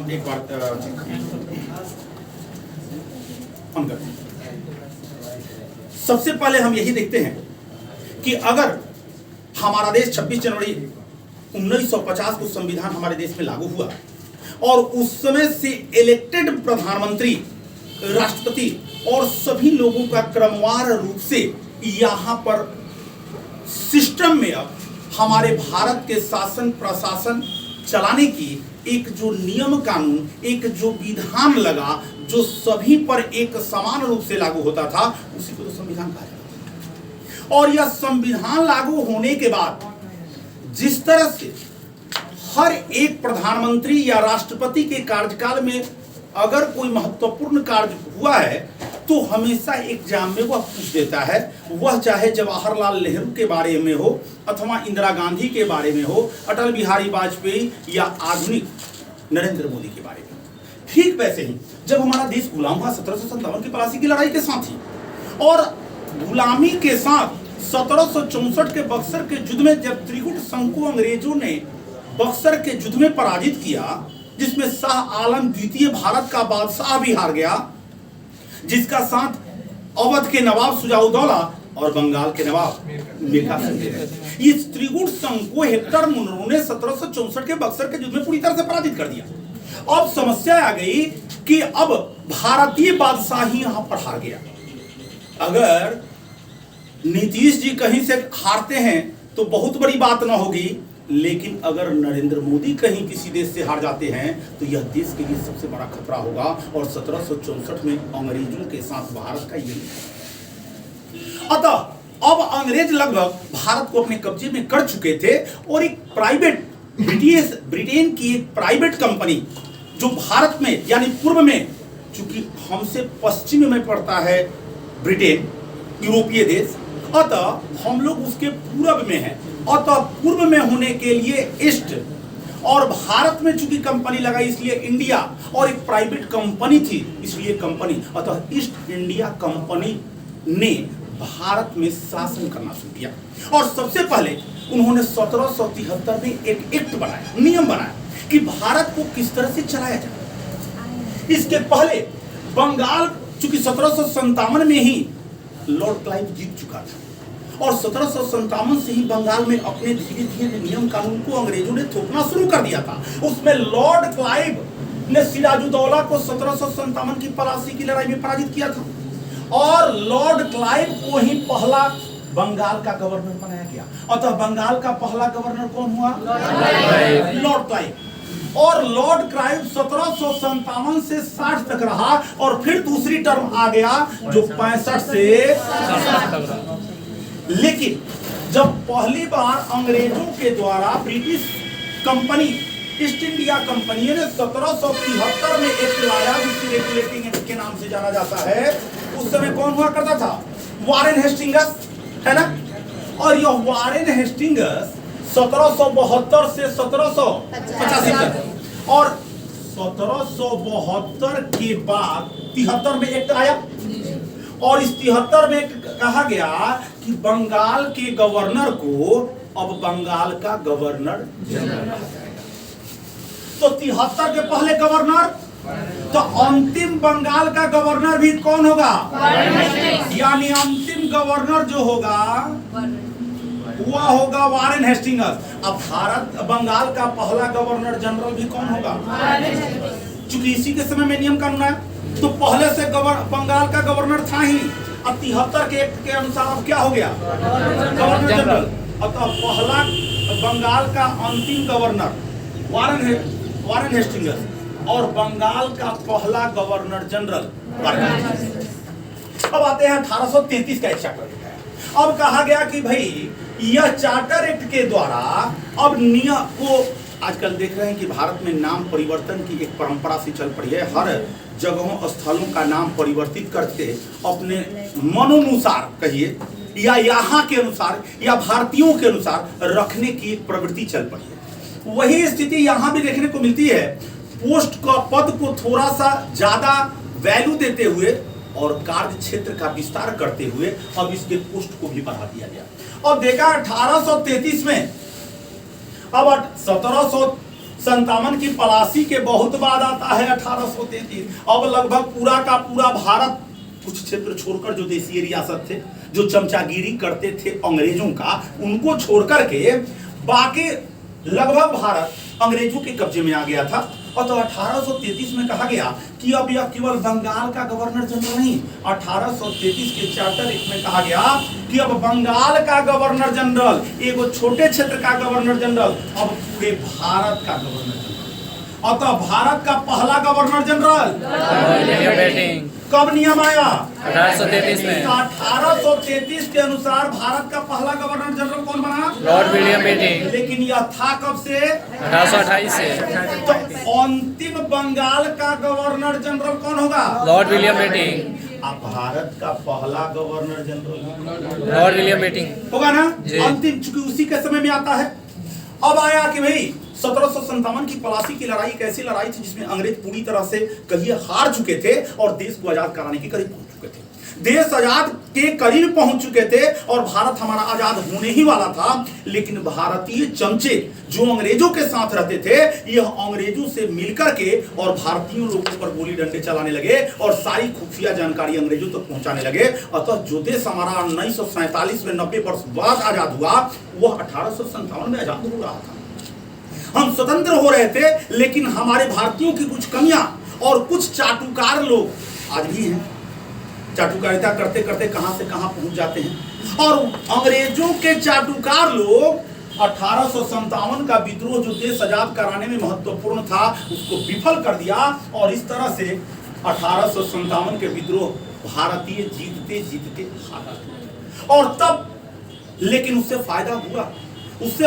एक बार हम करते हैं। सबसे पहले हम यही देखते हैं कि अगर हमारा देश 26 जनवरी 1950 को संविधान हमारे देश में लागू हुआ और उस समय से इलेक्टेड प्रधानमंत्री, राष्ट्रपति और सभी लोगों का क्रमवार रूप से यहां पर सिस्टम में अब हमारे भारत के शासन प्रशासन चलाने की एक जो नियम कानून, एक जो विधान लगा, जो सभी पर एक समान रूप से लागू होता था, उसी को तो संविधान कहा जाता है। और यह संविधान लागू होने के बाद जिस तरह से हर एक प्रधानमंत्री या राष्ट्रपति के कार्यकाल में अगर कोई महत्वपूर्ण कार्य हुआ है तो हमेशा एग्जाम में वह पूछ देता है, वह चाहे जवाहरलाल नेहरू के बारे में हो अथवा इंदिरा गांधी के बारे में हो, अटल बिहारी वाजपेयी या आधुनिक नरेंद्र मोदी के बारे में। ठीक वैसे ही जब हमारा देश गुलाम हुआ 1757 की प्लासी की लड़ाई के साथ ही, और गुलामी के साथ 1764 के बक्सर के युद्ध में जब त्रिकुट संघ को अंग्रेजों ने बक्सर के युद्ध में पराजित किया, जिसमें शाह आलम द्वितीय भारत का बादशाह भी हार गया, जिसका साथ अवध के नवाब सुजाउद्दौला और बंगाल के नवाब मिर्जा सिंह, इस त्रिकुट संघ को हेक्टर मुनरो ने 1764 के बक्सर के युद्ध में पूरी तरह से पराजित कर दिया। अब समस्या आ गई कि अब भारतीय बादशाह ही यहां पर हार गया। अगर नीतीश जी कहीं से हारते हैं तो बहुत बड़ी बात ना होगी, लेकिन अगर नरेंद्र मोदी कहीं किसी देश से हार जाते हैं तो यह देश के लिए सबसे बड़ा खतरा होगा। और 1764 में अंग्रेजों के साथ भारत का ये, अतः अब अंग्रेज लगभग भारत को अपने कब्जे में कर चुके थे और एक प्राइवेट ब्रिटेन की एक प्राइवेट कंपनी जो भारत में यानी पूर्व में, चूंकि हमसे पश्चिम में पड़ता है ब्रिटेन, यूरोपीय देश, अतः हम लोग उसके पूर्व में हैं, अतः पूर्व में होने के लिए ईस्ट, और भारत में चूंकि कंपनी लगाई इसलिए इंडिया, और एक प्राइवेट कंपनी थी इसलिए कंपनी, अतः ईस्ट इंडिया कंपनी ने भारत में शासन करना शुरू किया। और सबसे पहले उन्होंने 1773 में एक एक्ट बनाया, नियम बनाया कि भारत को किस तरह से चलाया जाए। इसके पहले बंगाल चूंकि 1757 में ही लॉर्ड क्लाइव जीत चुका था और 1757 से ही बंगाल में अपने धीरे धीरे नियम कानून को अंग्रेजों ने थोपना शुरू कर दिया था। उसमें लॉर्ड क्लाइव ने सिराजुद्दौला को 1757 की प्लासी की लड़ाई में पराजित किया था और लॉर्ड क्लाइव को ही पहला बंगाल का गवर्नर बनाया गया। अतः बंगाल का पहला गवर्नर कौन हुआ? Lord Clive. और लॉर्ड क्लाइव 1757 से 60 तक रहा और फिर दूसरी टर्म आ गया जो 65 से 60। लेकिन जब पहली बार अंग्रेजों के द्वारा British company east India company ने 1773 में एक लाया जिसे रेगुलेटिंग एक्ट के नाम से जाना जाता है, उस समय कौन हुआ करता था? वॉरेन हेस्टिंग्स, है ना। और यह वॉरेन हेस्टिंग्स 1772 से 1785 तक, और 1772 के बाद 73 में एक्ट आया और इस 73 में कहा गया कि बंगाल के गवर्नर को अब बंगाल का गवर्नर जनरल। तो 73 के पहले गवर्नर, तो अंतिम बंगाल का गवर्नर भी कौन होगा? यानी अंतिम गवर्नर जो होगा वह होगा वॉरेन हेस्टिंग्स। अब भारत बंगाल का पहला गवर्नर जनरल भी कौन होगा? चूंकि इसी के समय में नियम कानून है तो पहले से बंगाल का गवर्नर था ही। अब 73 के एक्ट के अनुसार अब क्या हो गया? Governor general. अतः पहला बंगाल का अंतिम गवर्नर वॉरेन हेस्टिंग्स और बंगाल का पहला गवर्नर जनरल। अब आते हैं 1833 का एक चार्टर। अब कहा गया कि भाई यह चार्टर एक्ट के द्वारा अब नियम को, आजकल देख रहे हैं कि भारत में नाम परिवर्तन की एक परंपरा सी चल पड़ी है। हर जगहों स्थलों का नाम परिवर्तित करके अपने मनानुसार कहिए या यहाँ के अनुसार या भारतीयों के अनुसार रखने की एक प्रवृत्ति चल पड़ी है। वही स्थिति यहाँ भी देखने को मिलती है। पोस्ट का पद को थोड़ा सा ज्यादा वैल्यू देते हुए और कार्य क्षेत्र का विस्तार करते हुए अब इसके पोस्ट को भी बढ़ा दिया गया। और देखा 1833 में, अब 1700 57 की पलासी के बहुत बाद आता है 1833। अब लगभग पूरा का पूरा भारत, कुछ क्षेत्र छोड़कर जो देशीय रियासत थे, जो चमचागिरी करते थे अंग्रेजों का, उनको छोड़कर के बाकी लगभग भारत अंग्रेजों के कब्जे में आ गया था। और तो 1833 में कहा गया कि अब यह केवल बंगाल का गवर्नर जनरल नहीं, 1833 के चार्टर एक्ट में कहा गया कि अब बंगाल का गवर्नर जनरल, एगो छोटे क्षेत्र का गवर्नर जनरल, अब पूरे भारत का गवर्नर जनरल। और तो भारत का पहला गवर्नर जनरल कब नियम आया? 1833 में। 1833 के अनुसार भारत का पहला गवर्नर जनरल कौन बना? Lord William Bentinck. लेकिन यह था कब से? 1828 से। तो अंतिम बंगाल का गवर्नर जनरल कौन होगा? Lord William Bentinck. अब भारत का पहला governor general Lord William Bentinck होगा ना? अंतिम, चूंकि उसी के समय में आता है। अब आया कि भाई 1757 की पलासी की लड़ाई एक ऐसी लड़ाई थी जिसमें अंग्रेज पूरी तरह से कहिए हार चुके थे और देश को आजाद कराने के करीब पहुंच चुके थे। देश आजाद के करीब पहुंच चुके थे और भारत हमारा आजाद होने ही वाला था। लेकिन भारतीय चमचे जो अंग्रेजों के साथ रहते थे, यह अंग्रेजों से मिलकर के और भारतीयों लोगों पर गोली डंडे चलाने लगे और सारी खुफिया जानकारी अंग्रेजों तक पहुंचाने लगे। अतः जो देश हमारा 1947 में 90 वर्ष बाद आजाद हुआ, वह 1857 में आजाद हो रहा था। हम स्वतंत्र हो रहे थे, लेकिन हमारे भारतीयों की कुछ कमियां और कुछ चाटुकार लोग आज भी हैं। चाटुकारिता करते करते कहां से कहां पहुंच जाते हैं। और अंग्रेजों के चाटुकार लोग 1857 का विद्रोह जो देश आजाद कराने में महत्वपूर्ण था, उसको विफल कर दिया। और इस तरह से 1857 के विद्रोह भारतीय जीतते जीतते हार गए। और तब लेकिन उससे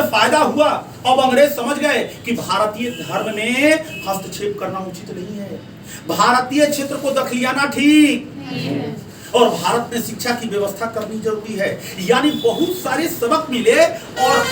फायदा हुआ। अब अंग्रेज समझ गए कि भारतीय धर्म में हस्तक्षेप करना उचित नहीं है, भारतीय क्षेत्र को दखलियाना ठीक, और भारत में शिक्षा की व्यवस्था करनी जरूरी है। यानी बहुत सारे सबक मिले और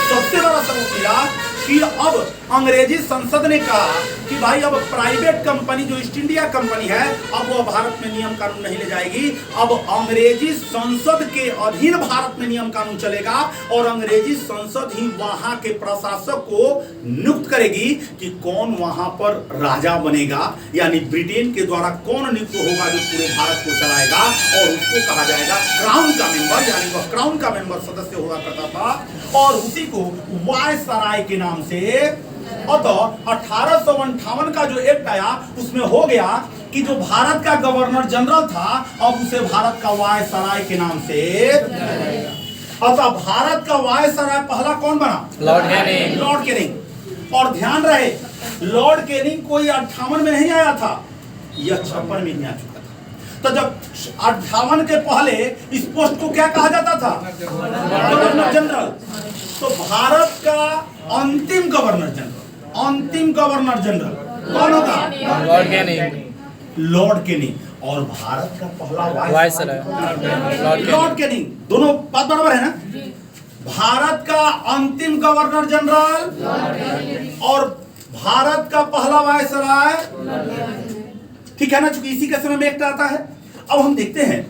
सबसे बड़ा सबक मिला कि अब अंग्रेजी संसद ने कहा कि भाई अब प्राइवेट कंपनी जो ईस्ट इंडिया कंपनी है, अब वो भारत में नियम कानून नहीं ले जाएगी। अब अंग्रेजी संसद के अधीन भारत में नियम कानून चलेगा और अंग्रेजी संसद ही वहां के प्रशासक को नियुक्त करेगी कि कौन वहां पर राजा बनेगा, यानी ब्रिटेन के द्वारा कौन नियुक्त होगा जो पूरे भारत को चलाएगा। और उसको कहा जाएगा क्राउन का मेंबर, यानी वह क्राउन का मेंबर सदस्य हुआ करता था और उसी को वायसराय के नाम से। और तो 1858 का जो एक्ट आया उसमें हो गया कि जो भारत का गवर्नर जनरल था, अब उसे भारत का वायसराय के नाम से। अतः भारत का वायसराय पहला कौन बना? Lord Canning. और ध्यान रहे, लॉर्ड कैनिंग कोई 58 में नहीं आया था, यह 56 में ही आ चुका था। तो जब 58 के पहले इस पोस्ट को क्या कहा जाता था? Governor general. तो भारत का अंतिम गवर्नर जनरल कौन होगा? Lord Canning. और भारत का पहला वायसराय लॉर्ड कैनिंग। दोनों बात बराबर है ना? भारत का अंतिम गवर्नर जनरल और भारत का पहला वायसराय, ठीक है ना? चूंकि इसी के समय में एक्ट आता है। अब हम देखते हैं,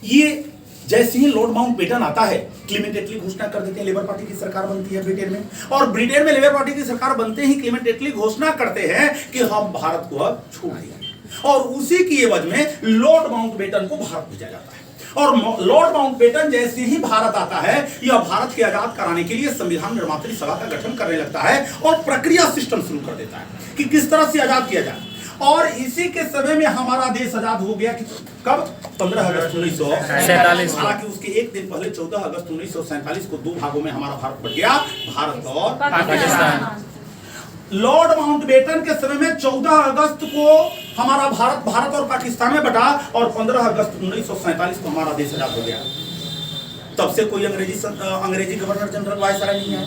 ये जैसे ही लॉर्ड माउंटबेटन आता है, क्लेमेंट एटली घोषणा कर देते हैं, लेबर पार्टी की सरकार बनती है ब्रिटेन में। और ब्रिटेन में लेबर पार्टी की सरकार बनते ही क्लेमेंट एटली घोषणा करते हैं कि हम भारत को अब छोड़ दिया। और उसी की एवज में लॉर्ड माउंटबेटन को भारत भेजा जाता है। और लॉर्ड माउंटबेटन जैसे ही भारत आता है, यह भारत के आजाद कराने के लिए संविधान निर्मात्री सभा का गठन करने लगता है और प्रक्रिया सिस्टम शुरू कर देता है कि किस तरह से आजाद किया जाए। और इसी के समय में हमारा देश आजाद हो गया कि कब? 15 अगस्त 1947। हालांकि उसके एक दिन पहले 14 अगस्त 1947 को दो भागों में हमारा भारत बट गया, भारत और पाकिस्तान। लॉर्ड माउंटबेटन के समय में 14 अगस्त को हमारा भारत और पाकिस्तान में बटा और 15 अगस्त 1947 को हमारा देश आजाद हो गया। तब से कोई अंग्रेजी गवर्नर जनरल वायसराय नहीं है।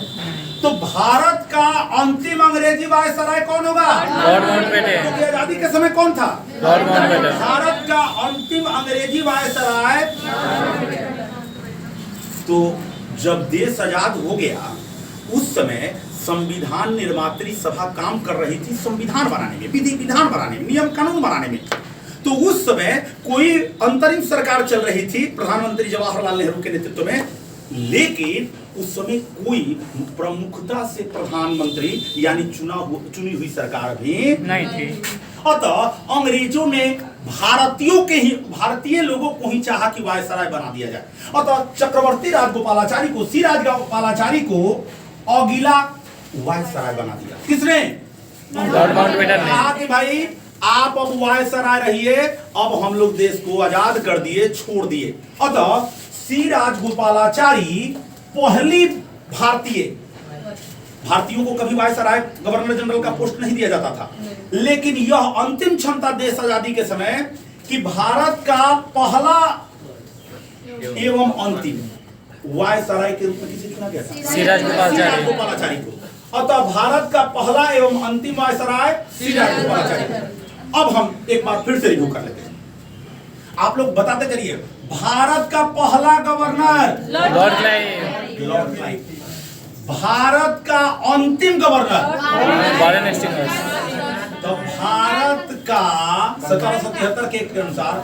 तो भारत का अंतिम अंग्रेजी वायसराय कौन होगा? Lord Mountbatten. क्योंकि आजादी के समय कौन था? Lord Mountbatten. भारत का अंतिम अंग्रेजी वायसराय। तो जब देश आजाद हो गया, उस समय संविधान निर्मात्री सभा काम कर रही थी संविधान बनाने में, विधि विधान बनाने में, नियम कानून बनाने में। तो उस समय कोई अंतरिम सरकार चल रही थी प्रधानमंत्री जवाहरलाल नेहरू के नेतृत्व में, लेकिन उस समय कोई प्रमुखता से प्रधानमंत्री यानी चुनी हुई सरकार भी नहीं थी। अतः अंग्रेजों ने भारतीय लोगों को ही चाहा कि वायसराय बना दिया जाए। अतः चक्रवर्ती राजगोपालाचारी को सी राजगोपालाचारी को अगला वायसराय बना दिया। किसने? लॉर्ड माउंटबेटन ने। कहा कि भाई आप अब वायसराय रहिए, अब हम लोग देश को आजाद कर दिए, छोड़ दिए। अतः सी राजगोपालाचारी पहली भारतीयों को कभी वायसराय गवर्नर जनरल का पोस्ट नहीं दिया जाता था, लेकिन यह अंतिम क्षमता देश आजादी के समय कि भारत का पहला एवं अंतिम वायसराय के रूप में किसे चुना गया था? सी राजगोपालाचारी को। अतः भारत का पहला एवं अंतिम वायसराय सी राजगोपालाचारी। अब हम एक बार फिर से रिव्यू कर लेते हैं। आप लोग बताते चलिए, भारत का पहला गवर्नर लॉर्ड क्लाइव। भारत का अंतिम गवर्नर वॉरेन हेस्टिंग्स। तो भारत का 1773 के अनुसार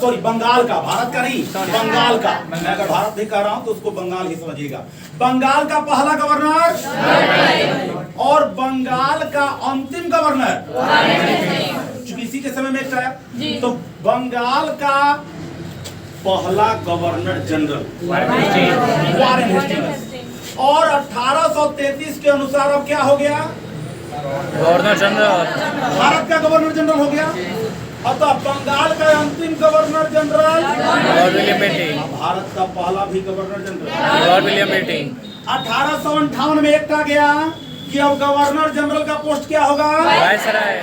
सॉरी बंगाल का, भारत का नहीं बंगाल का, मैं अगर भारत नहीं कह रहा हूं तो उसको बंगाल ही समझिएगा। बंगाल का पहला गवर्नर और बंगाल का अंतिम गवर्नर, चूंकि इसी के समय में एक था, तो बंगाल का पहला गवर्नर जनरल वॉरेन हेस्टिंग्स। और 1833 के अनुसार अब क्या हो गया? Governor general. भारत का गवर्नर जनरल हो गया। अतः बंगाल का अंतिम governor general Lord William Bentinck. भारत का पहला भी governor general Lord William Bentinck. 1858 में एक गया कि अब गवर्नर जनरल का पोस्ट क्या होगा? वायसराय।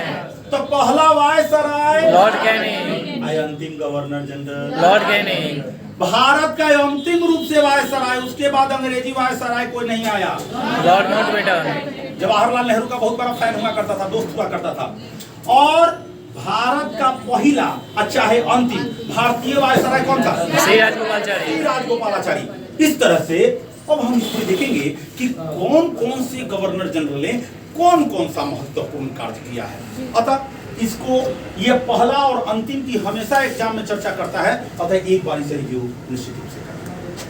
तो पहला वायसराय लॉर्ड कैनिंग। अंतिम governor general Lord Canning. Bharat का अंतिम रूप से वायसराय, उसके बाद अंग्रेजी वायसराय कोई नहीं आया। Lord Mountbatten. जवाहरलाल नेहरू का बहुत बड़ा फैन हुआ करता था, दोस्त हुआ करता था। और भारत का पहला अच्छा है अंतिम भारतीय वायसराय कौन था? सी राजगोपालाचारी। राजगोपालाचारी। इस तरह से अब हम इसमें देखेंगे कि कौन कौन से गवर्नर जनरल ने कौन कौन सा महत्वपूर्ण कार्य किया है। अतः इसको ये पहला और अंतिम की हमेशा एग्जाम में चर्चा करता है, अतः एक बार इसे रिव्यू निश्चित रूप से